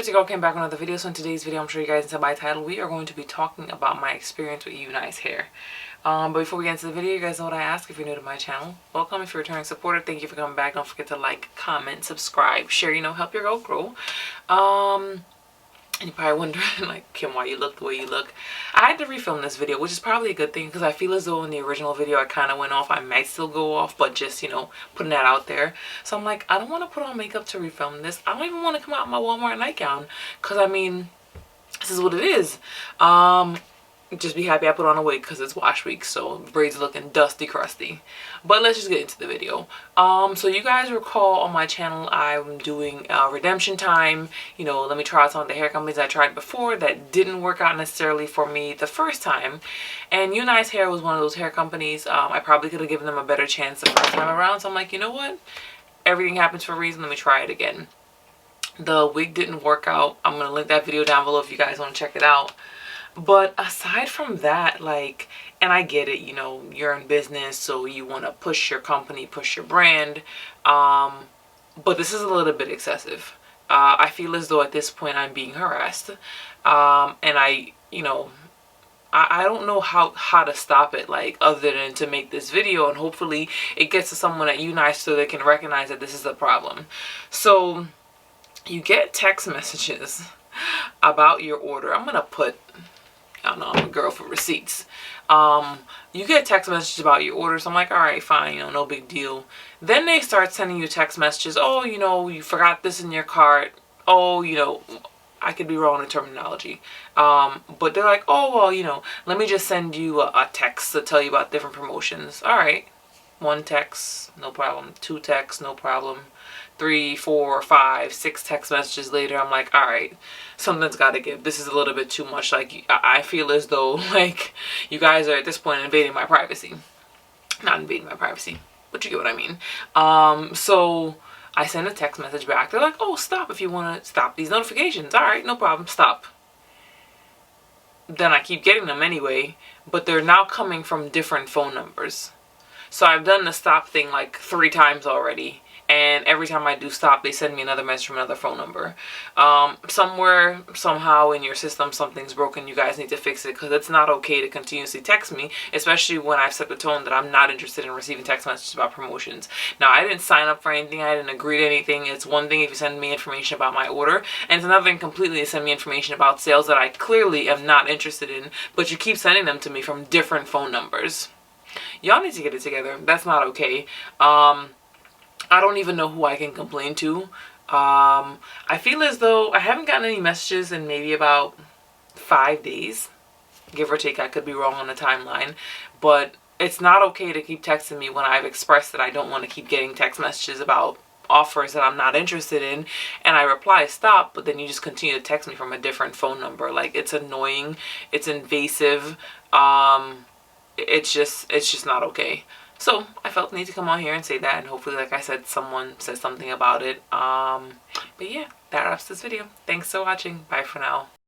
it's your girl came back with another video. So in today's video, I'm sure you guys can tell by title, we are going to be talking about my experience with Unice hair. But before we get into the video, you guys know what I ask. If you're new to my channel, welcome. If you're a returning supporter, thank you for coming back. Don't forget to like, comment, subscribe, share, help your girl grow. And you're probably wondering, like, Kim, why you look the way you look. I had to refilm this video, which is probably a good thing because I feel as though in the original video I kind of went off. I might still go off, but just, putting that out there. So I'm like, I don't want to put on makeup to refilm this. I don't even want to come out in my Walmart nightgown because, I mean, this is what it is. Just be happy I put on a wig because it's wash week, so braids looking dusty crusty. But let's just get into the video. So you guys recall on my channel I'm doing redemption time. Let me try out some of the hair companies I tried before that didn't work out necessarily for me the first time, and Unice Hair was one of those hair companies. I probably could have given them a better chance the first time around, so I'm like, you know what, everything happens for a reason, let me try it again. The wig didn't work out. I'm gonna link that video down below if you guys want to check it out. But aside from that, like, and I get it, you're in business, so you want to push your company, push your brand, but this is a little bit excessive. I feel as though at this point I'm being harassed, and I don't know how to stop it, like, other than to make this video, and hopefully it gets to someone at Unice so they can recognize that this is a problem. So you get text messages about your order. I'm gonna put, I don't know, I'm a girl for receipts. You get text messages about your order, so I'm like, all right, fine, no big deal. Then they start sending you text messages. Oh, you forgot this in your cart. Oh, I could be wrong in terminology. But they're like, oh, well, let me just send you a text to tell you about different promotions. All right. 1 text, no problem. 2 texts, no problem. 3, 4, 5, 6 text messages later, I'm like, all right, something's got to give. This is a little bit too much. Like, I feel as though, like, you guys are at this point invading my privacy. Not invading my privacy, but you get what I mean. So I send a text message back. They're like, oh, stop if you want to stop these notifications. All right, no problem, stop. Then I keep getting them anyway, but they're now coming from different phone numbers. So I've done the stop thing like 3 times already. And every time I do stop, they send me another message from another phone number. Somewhere, somehow in your system, something's broken. You guys need to fix it because it's not okay to continuously text me, especially when I've set the tone that I'm not interested in receiving text messages about promotions. Now, I didn't sign up for anything. I didn't agree to anything. It's one thing if you send me information about my order, and it's another thing completely to send me information about sales that I clearly am not interested in, but you keep sending them to me from different phone numbers. Y'all need to get it together. That's not okay. I don't even know who I can complain to. I feel as though I haven't gotten any messages in maybe about 5 days, give or take. I could be wrong on the timeline, but it's not okay to keep texting me when I've expressed that I don't want to keep getting text messages about offers that I'm not interested in, and I reply stop, but then you just continue to text me from a different phone number. Like, it's annoying, it's invasive, it's just not okay. So I felt the need to come on here and say that, and hopefully, like I said, someone says something about it. But yeah, that wraps this video. Thanks for watching. Bye for now.